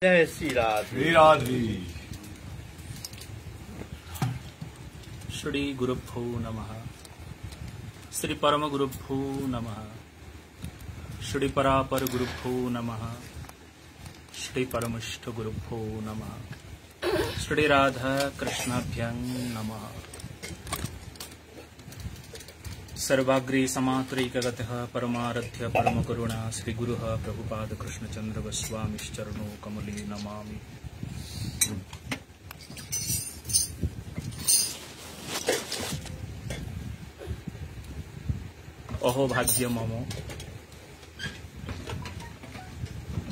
जय श्री राधे। श्री गुरुभ्यो नमः। श्री परम गुरुभ्यो नमः। श्री परापर गुरुभ्यो नमः। श्री परमिष्ठ गुरुभ्यो नमः। श्री राधा कृष्णाभ्यं नमः। सर्वाग्रे समात्रैकगतः परमारध्य परमकरुणा श्री गुरुः प्रभुपाद कृष्णचंद्र गोस्वामीश्चरणो कमले नमामि। अहो भाग्य ममो,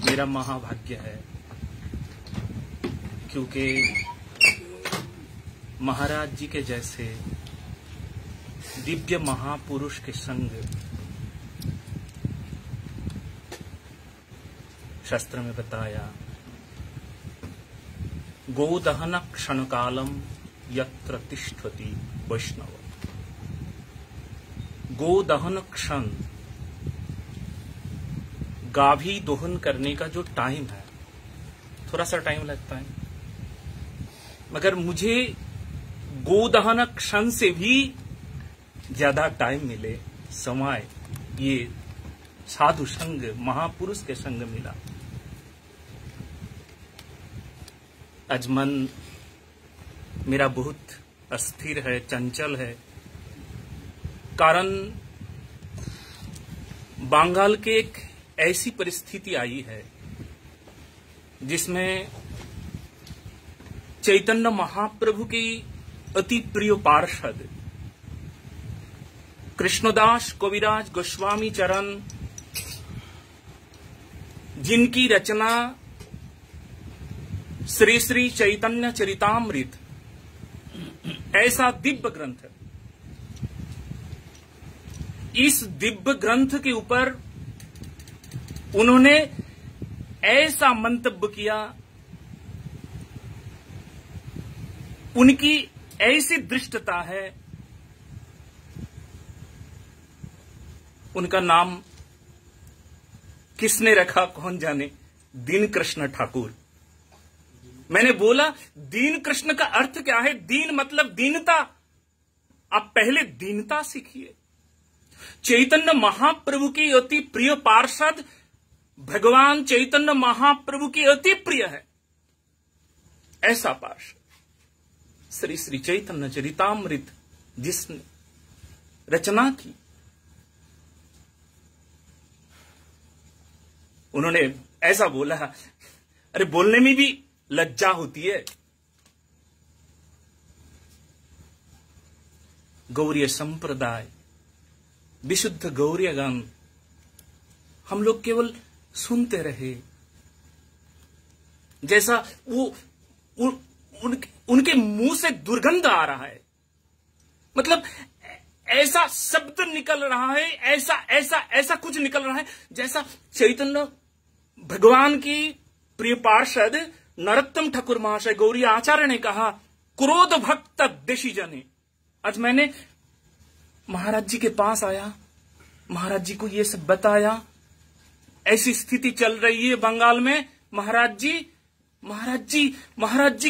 मेरा महाभाग्य है क्योंकि महाराज जी के जैसे दिव्य महापुरुष के संग शास्त्र में बताया, गोदहन क्षण कालम यत्र तिष्ठति वैष्णव। गोदहन क्षण, गाभी दोहन करने का जो टाइम है, थोड़ा सा टाइम लगता है, मगर मुझे गोदहन क्षण से भी ज्यादा टाइम मिले, समय ये साधु संग महापुरुष के संग मिला। आज मन मेरा बहुत अस्थिर है, चंचल है, कारण बंगाल के एक ऐसी परिस्थिति आई है जिसमें चैतन्य महाप्रभु की अति प्रिय पार्षद कृष्णदास कविराज गोस्वामी चरण, जिनकी रचना श्री श्री चैतन्य चरितामृत ऐसा दिव्य ग्रंथ, इस दिव्य ग्रंथ के ऊपर उन्होंने ऐसा मंतव्य किया, उनकी ऐसी दृष्टता है। उनका नाम किसने रखा कौन जाने, दीन कृष्ण ठाकुर। मैंने बोला दीन कृष्ण का अर्थ क्या है? दीन मतलब दीनता। आप पहले दीनता सीखिए। चैतन्य महाप्रभु की अति प्रिय पार्षद भगवान चैतन्य महाप्रभु की अति प्रिय है ऐसा पार्षद श्री श्री चैतन्य चरितामृत जिसने रचना की, उन्होंने ऐसा बोला, अरे बोलने में भी लज्जा होती है। गौरीय संप्रदाय, विशुद्ध गौरीय गान हम लोग केवल सुनते रहे, जैसा वो उनके मुंह से दुर्गंध आ रहा है, मतलब ऐसा शब्द निकल रहा है, ऐसा ऐसा ऐसा कुछ निकल रहा है जैसा चैतन्य भगवान की प्रिय पार्षद नरोत्तम ठाकुर महाशय गौरी आचार्य ने कहा, क्रोध भक्त देशी जने। आज मैंने महाराज जी के पास आया, महाराज जी को ये सब बताया, ऐसी स्थिति चल रही है बंगाल में। महाराज जी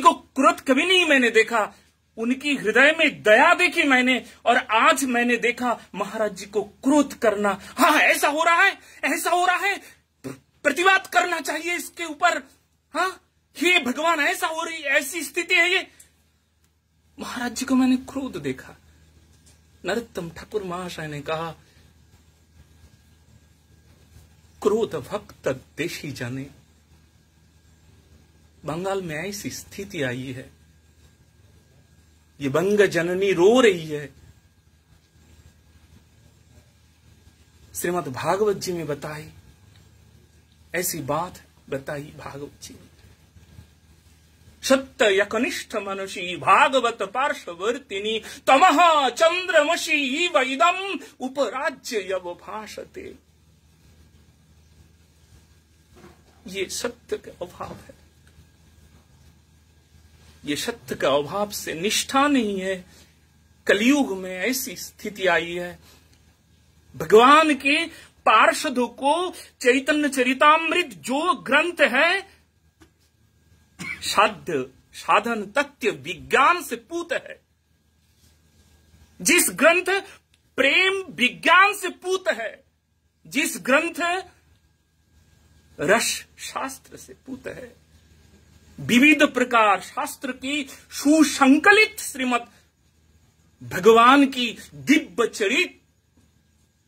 को क्रोध कभी नहीं मैंने देखा, उनकी हृदय में दया देखी मैंने, और आज मैंने देखा महाराज जी को क्रोध करना। हाँ, ऐसा हो रहा है, प्रतिवाद करना चाहिए इसके ऊपर। हाँ, हे भगवान, ऐसा हो रही, ऐसी स्थिति है ये। महाराज जी को मैंने क्रोध देखा। नरोत्तम ठाकुर महाशय ने कहा, क्रोध भक्त देशी जने। बंगाल में ऐसी स्थिति आई है, ये बंग जननी रो रही है। श्रीमद् भागवत जी में बताई, ऐसी बात बताई भागवत जी में। सत्य यकनिष्ठ मनुषी भागवत पार्श्ववर्तिनी तमः चंद्रमसी वैदम उपराज्य यव भाषते। ये सत्य का अभाव है, ये सत्य का अभाव से निष्ठा नहीं है। कलयुग में ऐसी स्थिति आई है, भगवान के पार्षदों को चैतन्य चरितामृत जो ग्रंथ है साध्य साधन तथ्य विज्ञान से पूत है, जिस ग्रंथ प्रेम विज्ञान से पूत है, जिस ग्रंथ रस शास्त्र से पूत है, विविध प्रकार शास्त्र की सुसंकलित श्रीमद् भगवान की दिव्य चरित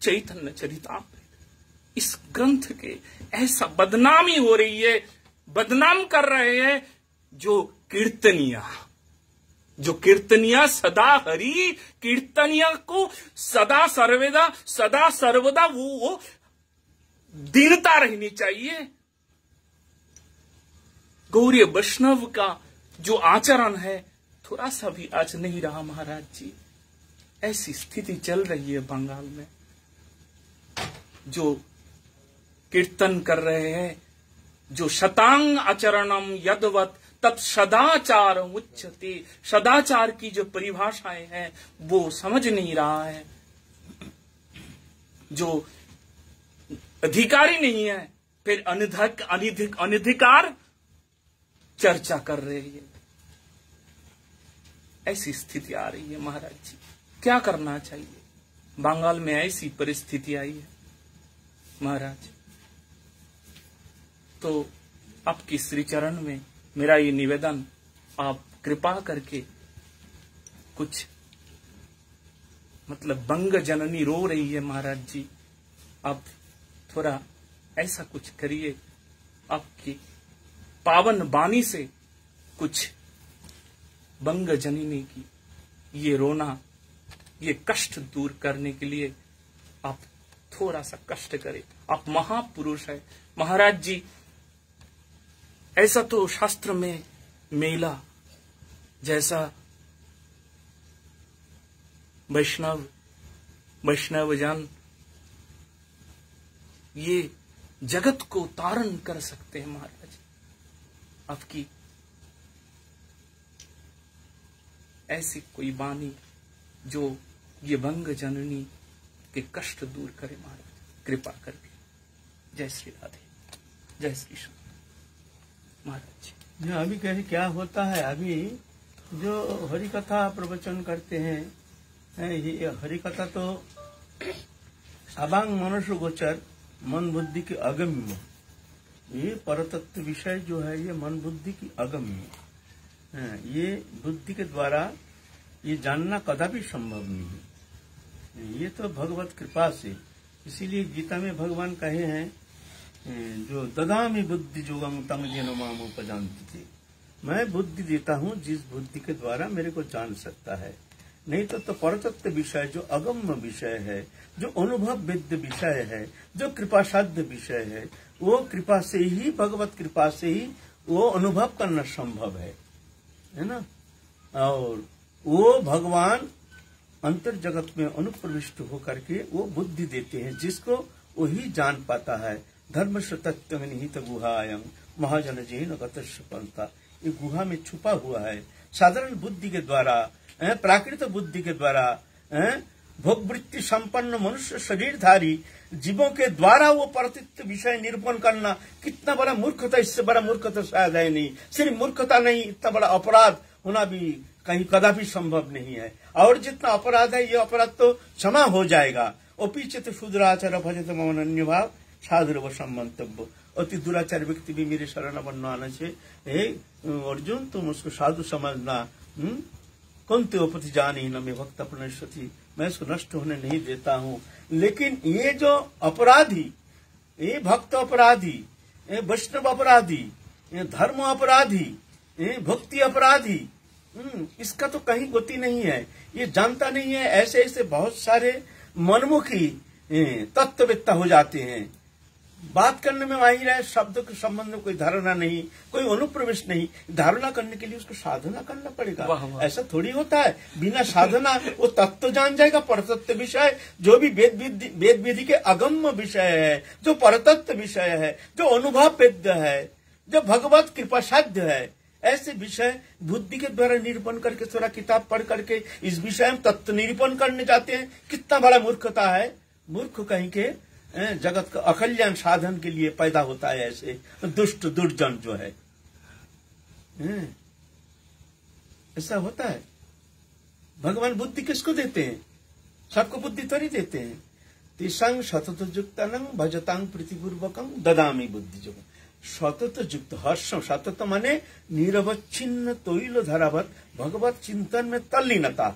चैतन्य चरितामृत, इस ग्रंथ के ऐसा बदनामी हो रही है, बदनाम कर रहे हैं जो कीर्तनिया सदा हरि कीर्तनिया को सदा सर्वदा वो दीनता रहनी चाहिए। गौरी वैष्णव का जो आचरण है थोड़ा सा भी आज नहीं रहा महाराज जी। ऐसी स्थिति चल रही है बंगाल में। जो कीर्तन कर रहे हैं, जो शतांग आचरणम यदवत तत् सदाचार उच्यते, सदाचार की जो परिभाषाएं हैं वो समझ नहीं रहा है। जो अधिकारी नहीं है फिर अनधिकार चर्चा कर रहे हैं। ऐसी स्थिति आ रही है महाराज जी, क्या करना चाहिए? बंगाल में ऐसी परिस्थिति आई है महाराज। तो आपकी श्री चरण में मेरा ये निवेदन, आप कृपा करके कुछ मतलब बंग जननी रो रही है महाराज जी, आप थोड़ा ऐसा कुछ करिए, आपकी पावन वाणी से कुछ बंग जननी की ये रोना, ये कष्ट दूर करने के लिए आप थोड़ा सा कष्ट करें। आप महापुरुष है महाराज जी। ऐसा तो शास्त्र में मेला जैसा वैष्णव जन ये जगत को तारण कर सकते हैं महाराज। आपकी ऐसी कोई वाणी जो ये बंग जननी के कष्ट दूर करे महाराज, कृपा करके। जय श्री राधे, जय श्री श्याम महाराज जी। अभी कैसे क्या होता है, अभी जो हरि कथा प्रवचन करते हैं, ये हरि कथा तो अभांग मनुष्य गोचर, मन बुद्धि के अगम्य, ये परतत्व विषय जो है ये मन बुद्धि की अगम्य, ये बुद्धि के द्वारा ये जानना कदापि संभव नहीं है। ये तो भगवत कृपा से, इसीलिए गीता में भगवान कहे हैं जो ददामि बुद्धि जोगम तम जेनो माम उपजानति थे, मैं बुद्धि देता हूँ जिस बुद्धि के द्वारा मेरे को जान सकता है। नहीं तो परतत्व विषय जो अगम्य विषय है, जो अनुभव वेद्य विषय है, जो कृपा साध्य विषय है, वो कृपा से ही, भगवत कृपा से ही वो अनुभव करना संभव है ना। और वो भगवान अंतर जगत में अनुप्रविष्ट होकर के वो बुद्धि देते हैं, जिसको वही जान पाता है। धर्म तत्व में निहित गुहायं महाजन जैन गतस्य पंथा, ये गुहा में छुपा हुआ है। साधारण बुद्धि के द्वारा, प्राकृत बुद्धि के द्वारा, भोगवृत्ति संपन्न मनुष्य शरीरधारी जीवों के द्वारा वो परतत्व विषय निरूपण करना कितना बड़ा मूर्खता, इससे बड़ा मूर्खता शायद है नहीं। सिर्फ मूर्खता नहीं, इतना बड़ा अपराध होना भी कहीं कदापि संभव नहीं है। और जितना अपराध है ये अपराध तो क्षमा हो जाएगा। और पीछे तो शूद्राचार भजत मम अन्य भाव साधुरव सम्मंतव्य, अति दुराचार व्यक्ति भी मेरे शरण बनना आना से, हे अर्जुन तुम उसको साधु समझना। कुंती उपति जानी न मैं भक्त अपनश्यति, मैं इसको नष्ट होने नहीं देता हूँ। लेकिन ये जो अपराधी, ये भक्त अपराधी, ये वैष्णव अपराधी, ये धर्म अपराधी, ये भक्ति अपराधी, इसका तो कहीं गति नहीं है। ये जानता नहीं है। ऐसे ऐसे बहुत सारे मनमुखी तत्ववेत्ता हो जाते हैं, बात करने में माहिर है, शब्द के संबंध में कोई धारणा नहीं, कोई अनुप्रवेश नहीं। धारणा करने के लिए उसको साधना करना पड़ेगा। ऐसा थोड़ी होता है बिना साधना वो तत्व जान जाएगा। परतत्व विषय जो भी वेद विधि के अगम्य विषय है, जो परतत्व विषय है, जो अनुभव वेद्य है, जो भगवत कृपा साध्य है, ऐसे विषय बुद्धि के द्वारा निरूपण करके, थोड़ा किताब पढ़ करके इस विषय में तत्व निरूपण करने जाते हैं। कितना बड़ा मूर्खता है। मूर्ख कहीं के जगत का अकल्याण साधन के लिए पैदा होता है ऐसे दुष्ट दुर्जन जो है। ऐसा होता है। भगवान बुद्धि किसको देते हैं? सबको बुद्धि थोड़ी देते हैं। तिसंग सतत युक्तानं भजतांग प्रीतिपूर्वकं ददामी बुद्धि जो सतत युक्त हर्षम, सतत माने निरवच्छिन्न तैल धारावत भगवत चिंतन में तल्लीनता,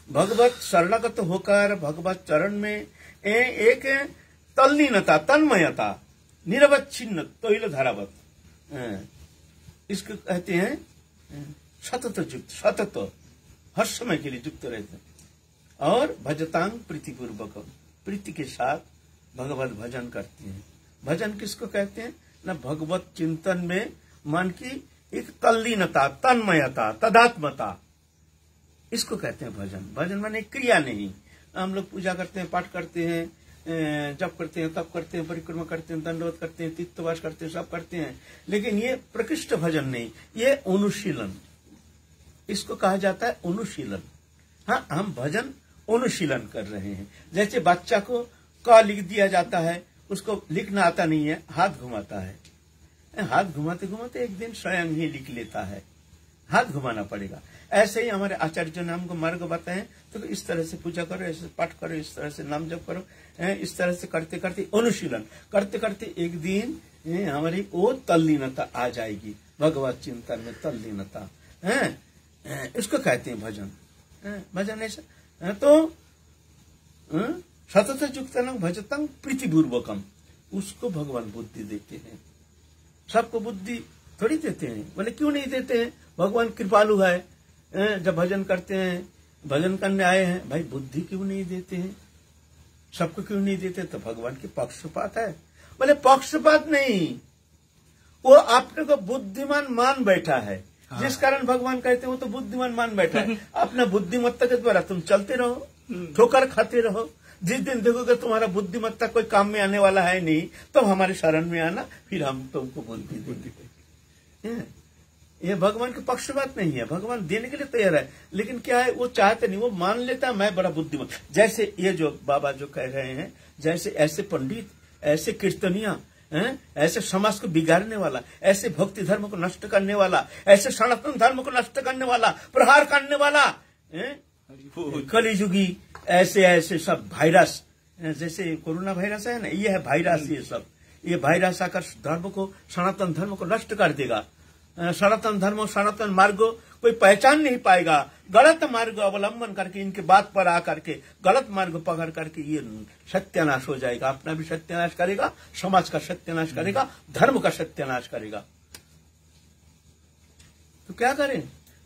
भगवत शरणागत होकर भगवत चरण में एक तल्लीनता, तन्मयता, निरवच्छिन्न तैल धारावत, इसको कहते हैं सतत युक्त। सतत हर समय के लिए युक्त रहते हैं। और भजतांग प्रीतिपूर्वक, प्रीति के साथ भगवत भजन करते हैं। भजन किसको कहते हैं? न भगवत चिंतन में मन की एक तल्लीनता, तन्मयता, तदात्मता, इसको कहते हैं भजन। भजन माने क्रिया नहीं। हम लोग पूजा करते हैं, पाठ करते हैं, जप करते हैं, तप करते हैं, परिक्रमा करते हैं, दंडवत करते हैं, तीर्थवास करते हैं, सब करते हैं, लेकिन ये प्रकृष्ट भजन नहीं, ये अनुशीलन, इसको कहा जाता है अनुशीलन। हाँ, हम भजन अनुशीलन कर रहे हैं। जैसे बच्चा को क लिख दिया जाता है, उसको लिखना आता नहीं है, हाथ घुमाता है, हाथ घुमाते घुमाते एक दिन स्वयं ही लिख लेता है, हाथ घुमाना पड़ेगा। ऐसे ही हमारे आचार्य ने हमको मार्ग बताए, तो इस तरह से पूजा करो, ऐसे पाठ करो, इस तरह से नाम जप करो, इस तरह से करते करते अनुशीलन करते करते एक दिन हमारी वो तल्लीनता आ जाएगी, भगवत चिंतन में तल्लीनता, इसको कहते हैं भजन। भजन ऐसा तो सतत युक्तनं भजतं प्रीतिपूर्वकम, उसको भगवान बुद्धि देते हैं। सबको बुद्धि थोड़ी देते हैं। बोले क्यों नहीं देते हैं? भगवान कृपालु है, जब भजन करते हैं, भजन करने आए हैं, भाई बुद्धि क्यों नहीं देते हैं? सबको क्यों नहीं देते? तो भगवान की पक्षपात है। बोले पक्षपात नहीं, वो आपने को बुद्धिमान मान बैठा है, जिस कारण भगवान कहते हैं वो तो बुद्धिमान मान बैठा है। अपना बुद्धिमत्ता के द्वारा तुम चलते रहो, ठोकर खाते रहो। जिस दिन देखोगे तुम्हारा बुद्धिमत्ता कोई काम में आने वाला है नहीं, तो हमारे शरण में आना, फिर हम तुमको बुद्धि देंगे। ये भगवान की पक्षपात नहीं है, भगवान देने के लिए तैयार है, लेकिन क्या है, वो चाहते नहीं, वो मान लेता है मैं बड़ा बुद्धिमान। जैसे ये जो बाबा जो कह रहे हैं, जैसे ऐसे पंडित, ऐसे कीर्तनिया, ऐसे समाज को बिगाड़ने वाला, ऐसे भक्ति धर्म को नष्ट करने वाला, ऐसे सनातन धर्म को नष्ट करने वाला, प्रहार करने वाला, कलियुगी ऐसे ऐसे सब वायरस, जैसे कोरोना वायरस है ना, ये है वायरस। ये सब ये वायरस आकर धर्म को, सनातन धर्म को नष्ट कर देगा। सनातन धर्म, सनातन मार्ग कोई पहचान नहीं पाएगा। गलत मार्ग अवलंबन करके, इनके बात पर आकर के गलत मार्ग पकड़ करके ये सत्यानाश हो जाएगा। अपना भी सत्यानाश करेगा, समाज का सत्यानाश करेगा, धर्म का सत्यानाश करेगा। तो क्या करें?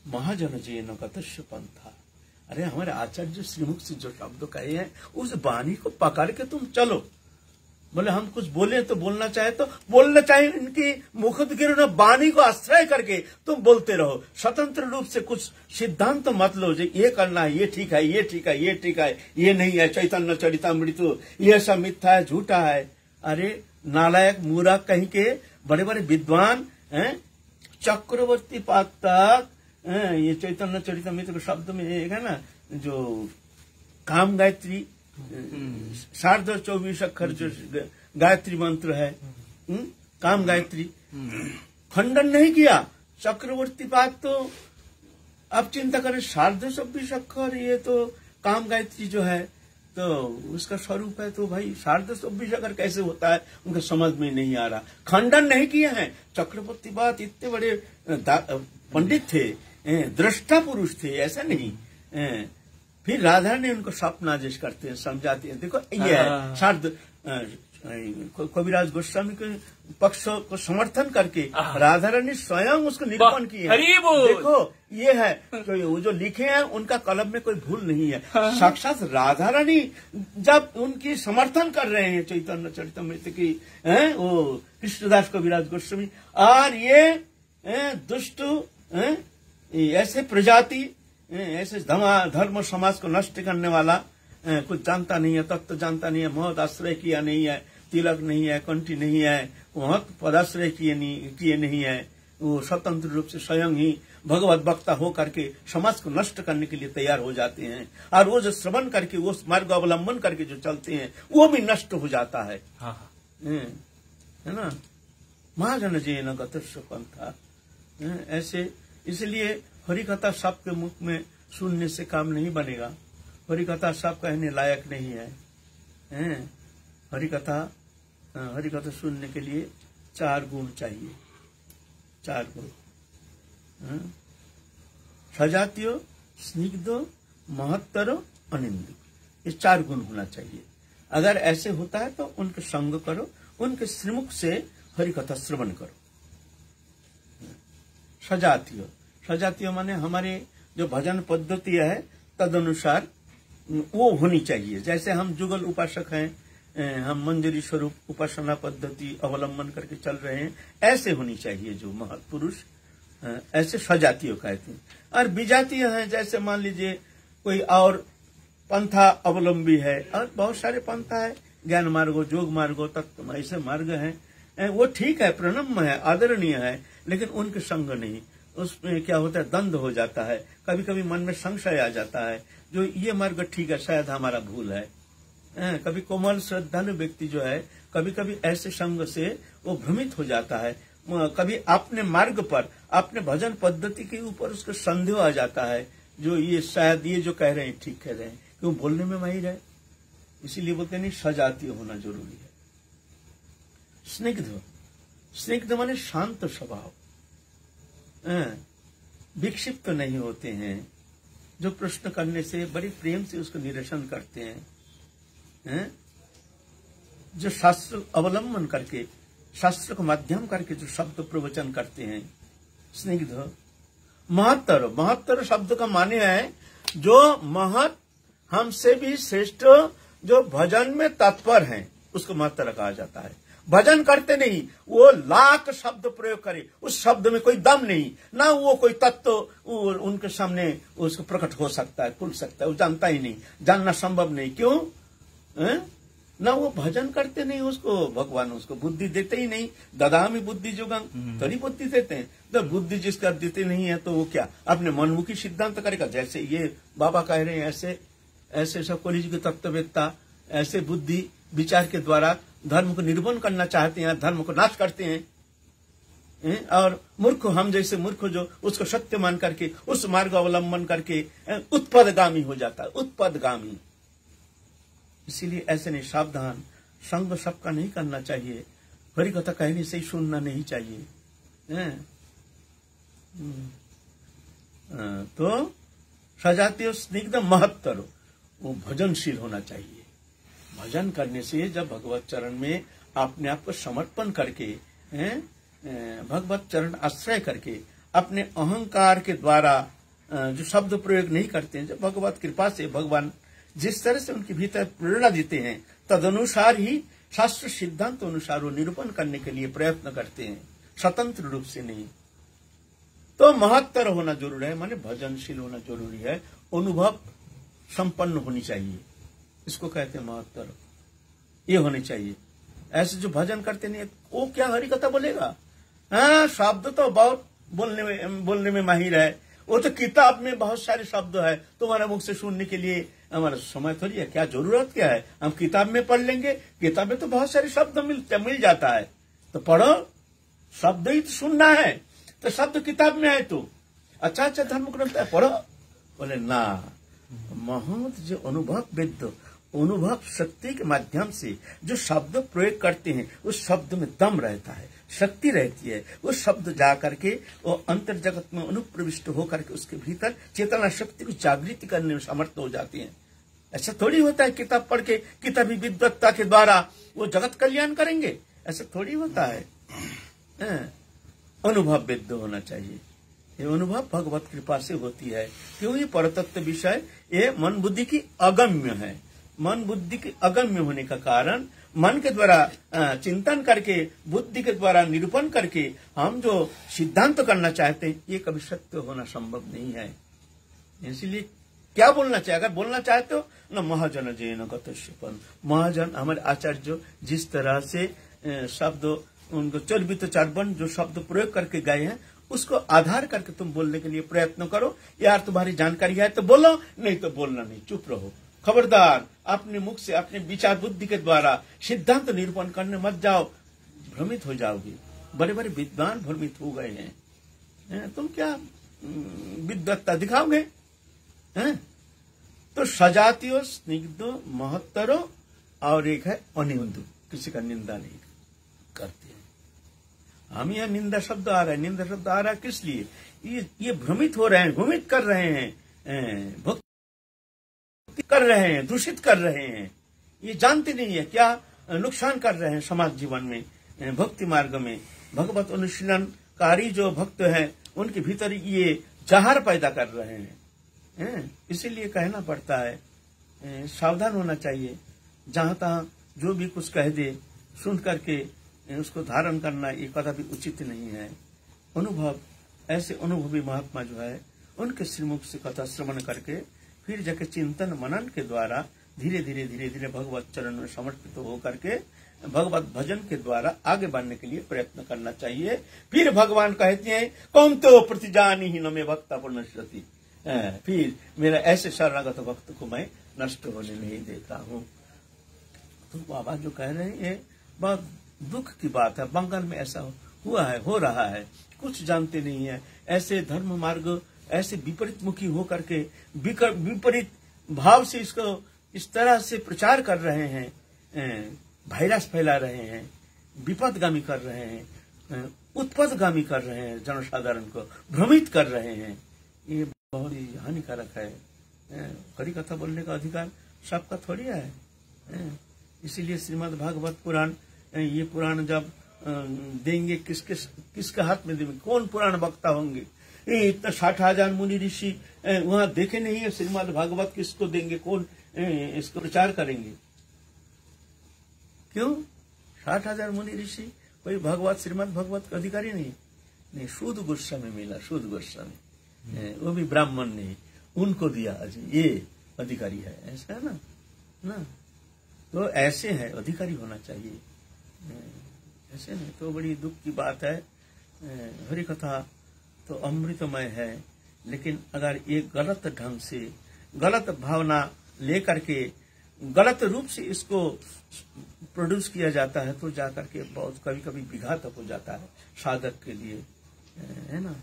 महाजन जीन गतस्य पंथा। अरे हमारे आचार्य श्रीमुख से जो शब्द कहे हैं, उस वाणी को पकड़ के तुम चलो। बोले हम कुछ बोले तो बोलना चाहे तो बोलना चाहे, इनकी मुखोद्गिर वाणी को आश्रय करके तुम बोलते रहो। स्वतंत्र रूप से कुछ सिद्धांत तो मत लो, ये करना है, ये ठीक है, ये ठीक है, ये ठीक है, ये नहीं है, चैतन्य चरितामृत ये सब मिथ्या है, झूठा है। अरे नालायक मूर्ख कहीं के बड़े बड़े विद्वान चक्रवर्ती पाद तक ये चैतन्य चरितामृत के शब्द में एक है ना, जो काम गायत्री 24 अक्षर जो गायत्री मंत्र है, काम गायत्री, खंडन नहीं किया। चक्रवर्ती पाद तो अब चिंता करें, 24 अक्षर, ये तो काम गायत्री जो है तो उसका स्वरूप है, तो भाई 24 अक्षर कैसे होता है, उनका समझ में नहीं आ रहा। खंडन नहीं किए हैं। चक्रवर्ती पाद इतने बड़े पंडित थे, दृष्टा पुरुष थे, ऐसा नहीं। फिर राधा ने उनको स्वप्नादेश करते हैं, समझाते हैं। देखो ये है शारद, कविराज गोस्वामी के पक्ष को समर्थन करके राधा रानी स्वयं उसको निरूपण किए हैं। देखो ये है, तो वो जो लिखे हैं उनका कलम में कोई भूल नहीं है। साक्षात राधा रानी जब उनकी समर्थन कर रहे हैं चैतन्य चरितामृत की, वो कृष्णदास कविराज गोस्वामी, और ये दुष्ट ऐसे प्रजाति, ऐसे धर्म समाज को नष्ट करने वाला, कुछ जानता नहीं है, तत्व जानता नहीं है, महत आश्रय किया नहीं है, तिलक नहीं है, कंठी नहीं है, महत पदाश्रय किए नहीं है, वो स्वतंत्र रूप से स्वयं ही भगवत वक्ता हो करके समाज को नष्ट करने के लिए तैयार हो जाते हैं। और वो जो श्रवण करके, वो मार्ग अवलंबन करके जो चलते हैं, वो भी नष्ट हो जाता है। है ना? महाजन जी न गतस्य पंथा, ऐसे इसलिए हरि कथा सबके मुख में सुनने से काम नहीं बनेगा। हरि कथा सब कहने लायक नहीं है। हरि कथा सुनने के लिए 4 गुण चाहिए। 4 गुण, सजातीय, स्निग्ध, महत्तर, अनिंद, ये 4 गुण होना चाहिए। अगर ऐसे होता है तो उनके संग करो, उनके श्रीमुख से हरि कथा श्रवण करो। सजातीय माने हमारे जो भजन पद्धति है तदनुसार वो होनी चाहिए। जैसे हम जुगल उपासक हैं, हम मंजरी स्वरूप उपासना पद्धति अवलंबन करके चल रहे हैं, ऐसे होनी चाहिए जो महत्पुरुष, ऐसे सजातीय कहते हैं। और विजातीय है, जैसे मान लीजिए कोई और पंथा अवलंबी है, और बहुत सारे पंथा है, ज्ञान मार्गो, जोग मार्गो, तत्व ऐसे मार्ग हैं, वो ठीक है, प्रणम्य है, आदरणीय है, लेकिन उनके संग नहीं। उसमें क्या होता है, द्वंद हो जाता है, कभी कभी मन में संशय आ जाता है, जो ये मार्ग ठीक है, शायद हमारा भूल है। कभी कोमल श्रद्धालु व्यक्ति जो है, कभी कभी ऐसे संग से वो भ्रमित हो जाता है, कभी अपने मार्ग पर, अपने भजन पद्धति के ऊपर उसको संदेह आ जाता है, जो ये शायद ये जो कह रहे हैं ठीक कह रहे हैं, क्यों बोलने में माहिर है। इसीलिए बोलते नहीं, सजातीय होना जरूरी है। स्निग्ध माने शांत स्वभाव, विक्षिप्त नहीं होते हैं, जो प्रश्न करने से बड़ी प्रेम से उसको निरसन करते हैं, जो शास्त्र अवलंबन करके, शास्त्र को माध्यम करके जो शब्द प्रवचन करते हैं। स्निग्ध। महत्तर शब्द का माने है जो महत, हमसे भी श्रेष्ठ, जो भजन में तत्पर हैं, उसको महत्तर कहा जाता है। भजन करते नहीं, वो लाख शब्द प्रयोग करे, उस शब्द में कोई दम नहीं, ना वो कोई तत्व उनके सामने उसको प्रकट हो सकता है, खुल सकता है, वो जानता ही नहीं, जानना संभव नहीं। क्यों? ना वो भजन करते नहीं, उसको भगवान उसको बुद्धि देते ही नहीं। ददामी बुद्धि जोगम, तभी बुद्धि देते हैं। तो बुद्धि जिसका देते नहीं है तो वो क्या अपने मनमुखी सिद्धांत करेगा? जैसे ये बाबा कह रहे हैं, ऐसे सब कॉलेज के तत्ववेत्ता ऐसे बुद्धि विचार के द्वारा धर्म को निर्मूलन करना चाहते हैं, धर्म को नाश करते हैं। और मूर्ख, हम जैसे मूर्ख जो उसको सत्य मान करके उस मार्ग अवलंबन करके उत्पदगामी हो जाता है, उत्पदगामी। इसीलिए ऐसे नहीं, सावधान, संग सबका नहीं करना चाहिए, हरि कथा कहने से ही सुनना नहीं चाहिए। तो सजातीय, स्निग्ध, महत्तर, वो भजनशील होना चाहिए। भजन करने से जब भगवत चरण में अपने आप को समर्पण करके, भगवत चरण आश्रय करके, अपने अहंकार के द्वारा जो शब्द प्रयोग नहीं करते हैं, जब भगवत कृपा से भगवान जिस तरह से उनके भीतर प्रेरणा देते हैं, तदनुसार ही शास्त्र सिद्धांत अनुसार वो निरूपण करने के लिए प्रयत्न करते हैं, स्वतंत्र रूप से नहीं। तो महत्तर होना जरूरी है, माने भजनशील होना जरूरी है, अनुभव संपन्न होनी चाहिए, इसको कहते हैं महत्तर। ये होनी चाहिए। ऐसे जो भजन करते नहीं, वो क्या हरि कथा बोलेगा? हाँ, शब्द तो बहुत बोलने में माहिर है, वो तो किताब में बहुत सारे शब्द है, तुम्हारे मुख से सुनने के लिए हमारा समय थोड़ी है, क्या जरूरत क्या है? हम किताब में पढ़ लेंगे, किताब में तो बहुत सारे शब्द मिल जाता है, तो पढ़ो, शब्द ही तो सुनना है, तो शब्द किताब में है, तो अच्छा धर्म ग्रंथ है, पढ़ो। बोले ना, महंत जो अनुभव विद्ध, अनुभव शक्ति के माध्यम से जो शब्द प्रयोग करते हैं, उस शब्द में दम रहता है, शक्ति रहती है। वो शब्द जा करके वो अंतर जगत में अनुप्रविष्ट होकर के उसके भीतर चेतना शक्ति को जागृति करने में समर्थ हो जाती है। ऐसा थोड़ी होता है किताब पढ़ के, किताबी विद्वत्ता के द्वारा वो जगत कल्याण करेंगे, ऐसा थोड़ी होता है। अनुभव विद्ध होना चाहिए। ये अनुभव भगवत कृपा से होती है, क्यों? ये परतत्व विषय ये मन बुद्धि की अगम्य है। मन बुद्धि के अगम्य होने का कारण मन के द्वारा चिंतन करके, बुद्धि के द्वारा निरूपण करके हम जो सिद्धांत करना चाहते हैं, ये कभी सत्य होना संभव नहीं है। इसलिए क्या बोलना चाहिए? अगर बोलना चाहते हो न महाजन जैन गतस्यपन, महाजन हमारे आचार्य जो जिस तरह से शब्द उनको चर्बित चार्बन जो शब्द प्रयोग करके गए हैं, उसको आधार करके तुम बोलने के लिए प्रयत्न करो। यार तुम्हारी जानकारी है तो बोलो, नहीं तो बोलना नहीं, चुप रहो। खबरदार, अपने मुख से अपने विचार बुद्धि के द्वारा सिद्धांत निरूपण करने मत जाओ, भ्रमित हो जाओगे। बड़े बड़े विद्वान भ्रमित हो गए हैं। तुम क्या विद्वत्ता दिखाओगे? तो सजातीय, स्निग्धो, महत्तरो और एक है अनिंदु, किसी का निंदा नहीं करते हैं। हम यह निंदा शब्द आ रहा है, निंदा शब्द आ रहा है किस लिए? ये भ्रमित हो रहे हैं, भ्रमित कर रहे हैं, भक्ति कर रहे हैं, दूषित कर रहे हैं। ये जानते नहीं है क्या नुकसान कर रहे हैं समाज जीवन में, भक्ति मार्ग में। भगवत अनुशीलनकारी जो भक्त हैं उनके भीतर ये जहर पैदा कर रहे हैं। इसीलिए कहना पड़ता है, सावधान होना चाहिए। जहां तहां जो भी कुछ कह दे सुन करके उसको धारण करना ये कदापि उचित नहीं है। अनुभव, ऐसे अनुभवी महात्मा जो है उनके श्रीमुख से कथा श्रवण करके फिर जाके चिंतन मनन के द्वारा धीरे धीरे भगवत चरण में समर्पित होकर के भगवत भजन के द्वारा आगे बढ़ने के लिए प्रयत्न करना चाहिए। फिर भगवान कहते हैं, कौन तो प्रतिजानी ही न में भक्ता पुनश्यति, फिर मेरा ऐसे शरणागत भक्त को मैं नष्ट होने नहीं देता हूँ। तो बाबा जो कह रहे हैं ये बहुत दुख की बात है। बंगाल में ऐसा हुआ है, हो रहा है, कुछ जानते नहीं है। ऐसे धर्म मार्ग ऐसे विपरीत मुखी होकर के विपरीत भाव से इसको इस तरह से प्रचार कर रहे हैं, वायरस फैला रहे हैं, विपदगामी कर रहे हैं, उत्पदगामी कर रहे हैं, जनसाधारण को भ्रमित कर रहे हैं। ये बहुत ही हानिकारक है। हरि कथा बोलने का अधिकार सबका थोड़ी है। इसीलिए श्रीमद् भागवत पुराण, ये पुराण जब देंगे किसके हाथ में देंगे? कौन पुराण वक्ता होंगे? इतना 60,000 मुनि ऋषि वहां देखे नहीं है। श्रीमद् भागवत किसको देंगे? कौन इसको प्रचार करेंगे? क्यों? 60,000 मुनि ऋषि, कोई भगवत श्रीमद् भागवत का अधिकारी नहीं। शुद्ध गोस्वामी मिला, शुद्ध गोस्वामी, वो भी ब्राह्मण नहीं, उनको दिया ये अधिकारी है। ऐसा है ना? तो ऐसे है, अधिकारी होना चाहिए, ऐसे नहीं तो बड़ी दुख की बात है। हरि कथा तो अमृतमय है, लेकिन अगर ये गलत ढंग से, गलत भावना लेकर के, गलत रूप से इसको प्रोड्यूस किया जाता है तो जाकर के बहुत कभी कभी विघातक हो जाता है साधक के लिए, है ना?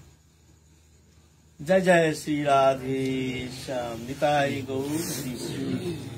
जय जय श्री राधे श्याम, निताई गौर श्री।